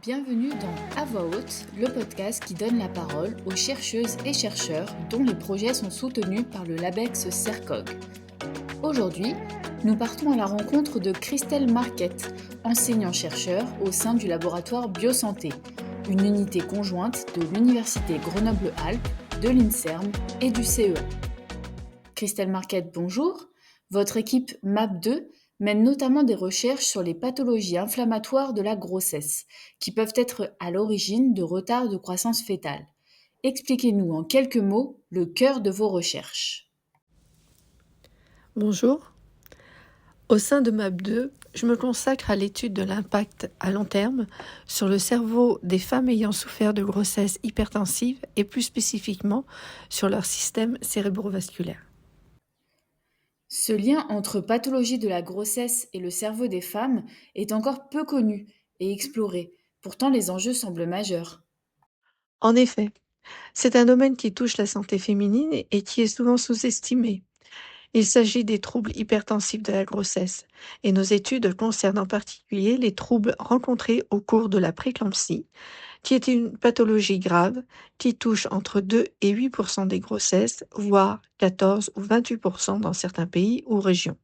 Bienvenue dans À voix haute, le podcast qui donne la parole aux chercheuses et chercheurs dont les projets sont soutenus par le LABEX CERCOG. Aujourd'hui, nous partons à la rencontre de Christelle Marquette, enseignant-chercheur au sein du laboratoire Biosanté, une unité conjointe de l'Université Grenoble-Alpes, de l'INSERM et du CEA. Christelle Marquette, bonjour. Votre équipe MAP2 mène notamment des recherches sur les pathologies inflammatoires de la grossesse, qui peuvent être à l'origine de retards de croissance fœtale. Expliquez-nous en quelques mots le cœur de vos recherches. Bonjour. Au sein de MAP2, je me consacre à l'étude de l'impact à long terme sur le cerveau des femmes ayant souffert de grossesse hypertensive et plus spécifiquement sur leur système cérébrovasculaire. Ce lien entre pathologie de la grossesse et le cerveau des femmes est encore peu connu et exploré. Pourtant, les enjeux semblent majeurs. En effet, c'est un domaine qui touche la santé féminine et qui est souvent sous-estimé. Il s'agit des troubles hypertensifs de la grossesse et nos études concernent en particulier les troubles rencontrés au cours de la préclampsie, qui est une pathologie grave qui touche entre 2 et 8% des grossesses, voire 14 ou 28% dans certains pays ou régions.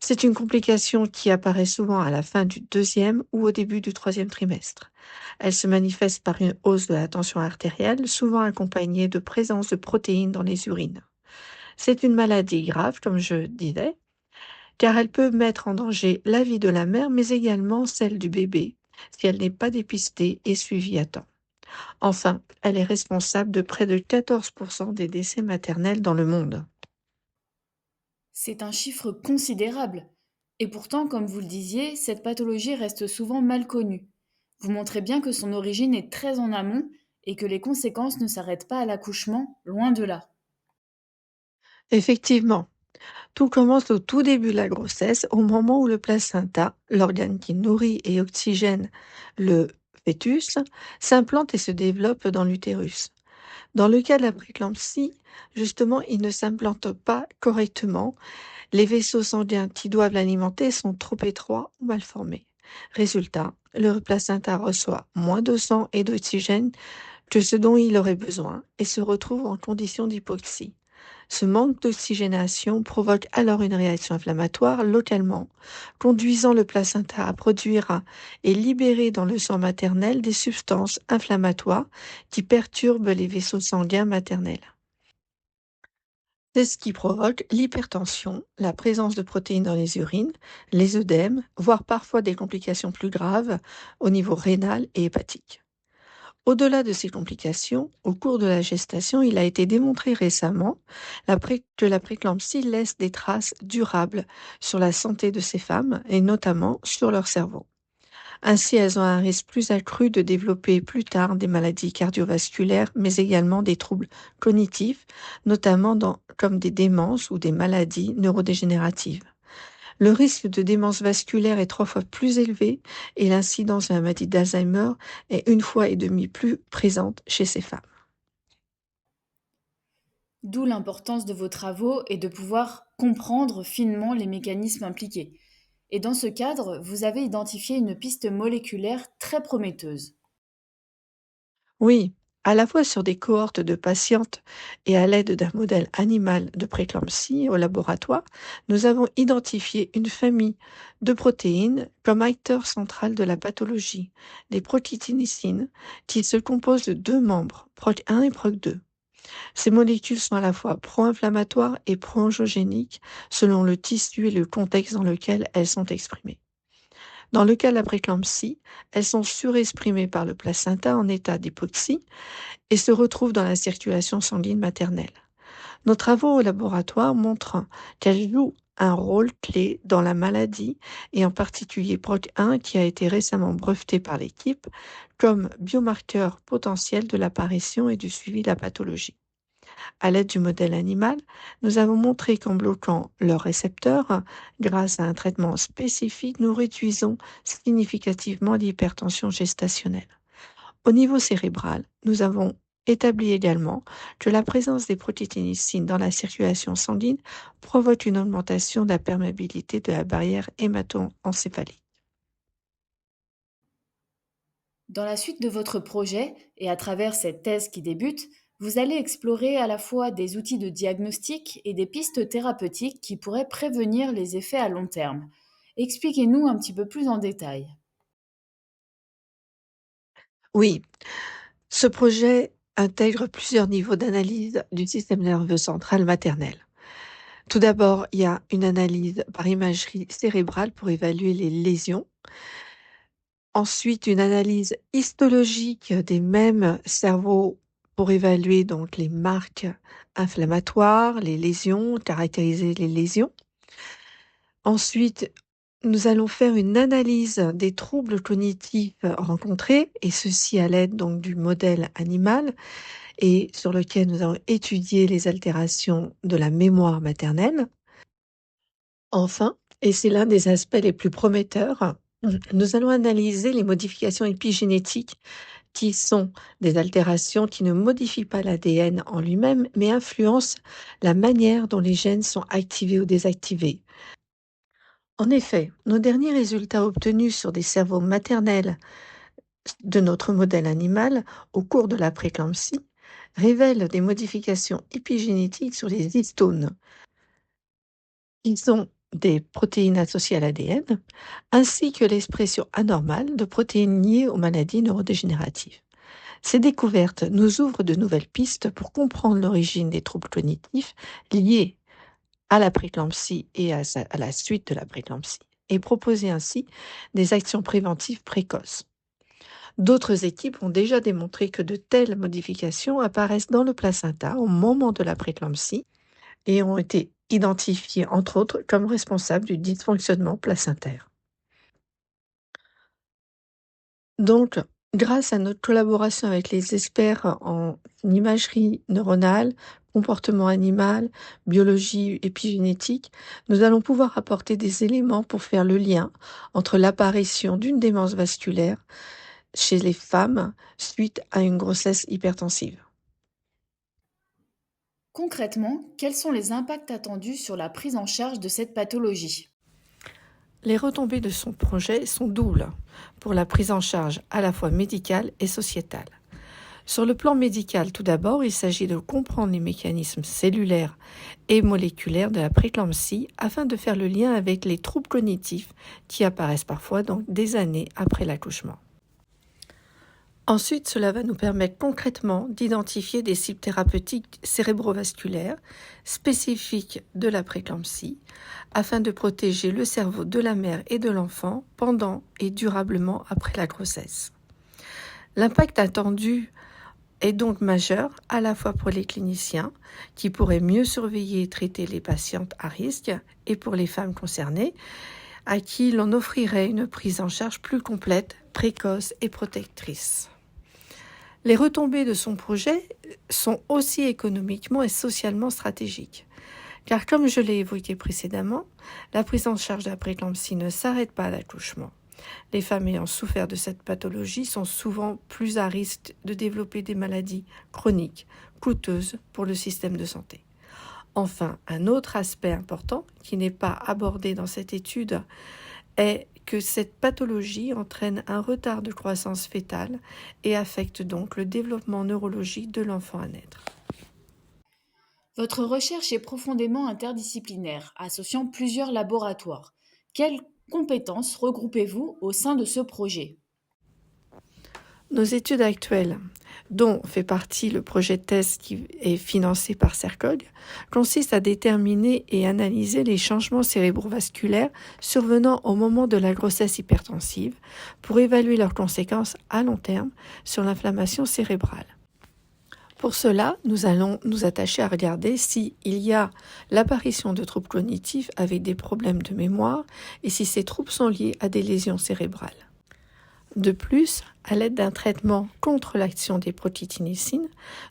C'est une complication qui apparaît souvent à la fin du deuxième ou au début du troisième trimestre. Elle se manifeste par une hausse de la tension artérielle, souvent accompagnée de présence de protéines dans les urines. C'est une maladie grave, comme je disais, car elle peut mettre en danger la vie de la mère, mais également celle du bébé, si elle n'est pas dépistée et suivie à temps. Enfin, elle est responsable de près de 14% des décès maternels dans le monde. C'est un chiffre considérable. Et pourtant, comme vous le disiez, cette pathologie reste souvent mal connue. Vous montrez bien que son origine est très en amont et que les conséquences ne s'arrêtent pas à l'accouchement, loin de là. Effectivement, tout commence au tout début de la grossesse, au moment où le placenta, l'organe qui nourrit et oxygène le fœtus, s'implante et se développe dans l'utérus. Dans le cas de la préclampsie, justement, il ne s'implante pas correctement. Les vaisseaux sanguins qui doivent l'alimenter sont trop étroits ou mal formés. Résultat, le placenta reçoit moins de sang et d'oxygène que ce dont il aurait besoin et se retrouve en condition d'hypoxie. Ce manque d'oxygénation provoque alors une réaction inflammatoire localement, conduisant le placenta à produire et libérer dans le sang maternel des substances inflammatoires qui perturbent les vaisseaux sanguins maternels. C'est ce qui provoque l'hypertension, la présence de protéines dans les urines, les œdèmes, voire parfois des complications plus graves au niveau rénal et hépatique. Au-delà de ces complications, au cours de la gestation, il a été démontré récemment que la préclampsie laisse des traces durables sur la santé de ces femmes et notamment sur leur cerveau. Ainsi, elles ont un risque plus accru de développer plus tard des maladies cardiovasculaires, mais également des troubles cognitifs, notamment comme des démences ou des maladies neurodégénératives. Le risque de démence vasculaire est 3 fois plus élevé et l'incidence de la maladie d'Alzheimer est 1,5 fois plus présente chez ces femmes. D'où l'importance de vos travaux et de pouvoir comprendre finement les mécanismes impliqués. Et dans ce cadre, vous avez identifié une piste moléculaire très prometteuse. Oui, à la fois sur des cohortes de patientes et à l'aide d'un modèle animal de préclampsie au laboratoire, nous avons identifié une famille de protéines comme acteur central de la pathologie, les protéinicines, qui se composent de deux membres, PROC1 et PROC2. Ces molécules sont à la fois pro-inflammatoires et pro-angiogéniques selon le tissu et le contexte dans lequel elles sont exprimées. Dans le cas de la préclampsie, elles sont surexprimées par le placenta en état d'hypoxie et se retrouvent dans la circulation sanguine maternelle. Nos travaux au laboratoire montrent qu'elles jouent un rôle clé dans la maladie et en particulier PROC1 qui a été récemment breveté par l'équipe comme biomarqueur potentiel de l'apparition et du suivi de la pathologie. À l'aide du modèle animal, nous avons montré qu'en bloquant leurs récepteurs, grâce à un traitement spécifique, nous réduisons significativement l'hypertension gestationnelle. Au niveau cérébral, nous avons établi également que la présence des protéinicines dans la circulation sanguine provoque une augmentation de la perméabilité de la barrière hémato-encéphalique. Dans la suite de votre projet et à travers cette thèse qui débute, vous allez explorer à la fois des outils de diagnostic et des pistes thérapeutiques qui pourraient prévenir les effets à long terme. Expliquez-nous un petit peu plus en détail. Oui, ce projet intègre plusieurs niveaux d'analyse du système nerveux central maternel. Tout d'abord, il y a une analyse par imagerie cérébrale pour évaluer les lésions. Ensuite, une analyse histologique des mêmes cerveaux pour évaluer donc les marques inflammatoires, les lésions, caractériser les lésions. Ensuite, nous allons faire une analyse des troubles cognitifs rencontrés, et ceci à l'aide donc du modèle animal et sur lequel nous allons étudier les altérations de la mémoire maternelle. Enfin, et c'est l'un des aspects les plus prometteurs, nous allons analyser les modifications épigénétiques qui sont des altérations qui ne modifient pas l'ADN en lui-même, mais influencent la manière dont les gènes sont activés ou désactivés. En effet, nos derniers résultats obtenus sur des cerveaux maternels de notre modèle animal au cours de la préclampsie révèlent des modifications épigénétiques sur les histones, qui sont des protéines associées à l'ADN, ainsi que l'expression anormale de protéines liées aux maladies neurodégénératives. Ces découvertes nous ouvrent de nouvelles pistes pour comprendre l'origine des troubles cognitifs liés à la préclampsie et à la suite de la préclampsie, et proposer ainsi des actions préventives précoces. D'autres équipes ont déjà démontré que de telles modifications apparaissent dans le placenta au moment de la préclampsie et ont été identifiées entre autres comme responsables du dysfonctionnement placentaire. Donc, grâce à notre collaboration avec les experts en imagerie neuronale, comportement animal, biologie épigénétique, nous allons pouvoir apporter des éléments pour faire le lien entre l'apparition d'une démence vasculaire chez les femmes suite à une grossesse hypertensive. Concrètement, quels sont les impacts attendus sur la prise en charge de cette pathologie? Les retombées de son projet sont doubles pour la prise en charge à la fois médicale et sociétale. Sur le plan médical, tout d'abord, il s'agit de comprendre les mécanismes cellulaires et moléculaires de la préclampsie afin de faire le lien avec les troubles cognitifs qui apparaissent parfois donc des années après l'accouchement. Ensuite, cela va nous permettre concrètement d'identifier des cibles thérapeutiques cérébrovasculaires spécifiques de la préclampsie afin de protéger le cerveau de la mère et de l'enfant pendant et durablement après la grossesse. L'impact attendu est donc majeur à la fois pour les cliniciens qui pourraient mieux surveiller et traiter les patientes à risque et pour les femmes concernées à qui l'on offrirait une prise en charge plus complète, précoce et protectrice. Les retombées de son projet sont aussi économiquement et socialement stratégiques. Car comme je l'ai évoqué précédemment, la prise en charge de la préclampsie ne s'arrête pas à l'accouchement. Les femmes ayant souffert de cette pathologie sont souvent plus à risque de développer des maladies chroniques, coûteuses pour le système de santé. Enfin, un autre aspect important qui n'est pas abordé dans cette étude est que cette pathologie entraîne un retard de croissance fœtale et affecte donc le développement neurologique de l'enfant à naître. Votre recherche est profondément interdisciplinaire, associant plusieurs laboratoires. Quelles compétences regroupez-vous au sein de ce projet? Nos études actuelles, dont fait partie le projet de thèse qui est financé par CERCOG, consistent à déterminer et analyser les changements cérébrovasculaires survenant au moment de la grossesse hypertensive pour évaluer leurs conséquences à long terme sur l'inflammation cérébrale. Pour cela, nous allons nous attacher à regarder s'il y a l'apparition de troubles cognitifs avec des problèmes de mémoire et si ces troubles sont liés à des lésions cérébrales. De plus, à l'aide d'un traitement contre l'action des protéinicines,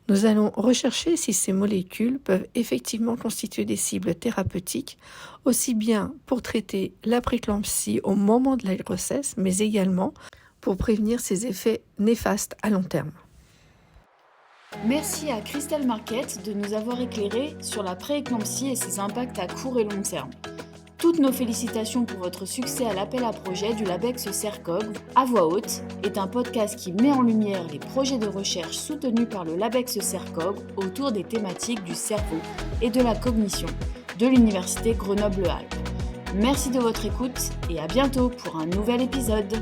nous allons rechercher si ces molécules peuvent effectivement constituer des cibles thérapeutiques, aussi bien pour traiter la préclampsie au moment de la grossesse, mais également pour prévenir ses effets néfastes à long terme. Merci à Christelle Marquette de nous avoir éclairé sur la prééclampsie et ses impacts à court et long terme. Toutes nos félicitations pour votre succès à l'appel à projet du LABEX CERCOG. À voix haute est un podcast qui met en lumière les projets de recherche soutenus par le LABEX CERCOG autour des thématiques du cerveau et de la cognition de l'Université Grenoble-Alpes. Merci de votre écoute et à bientôt pour un nouvel épisode.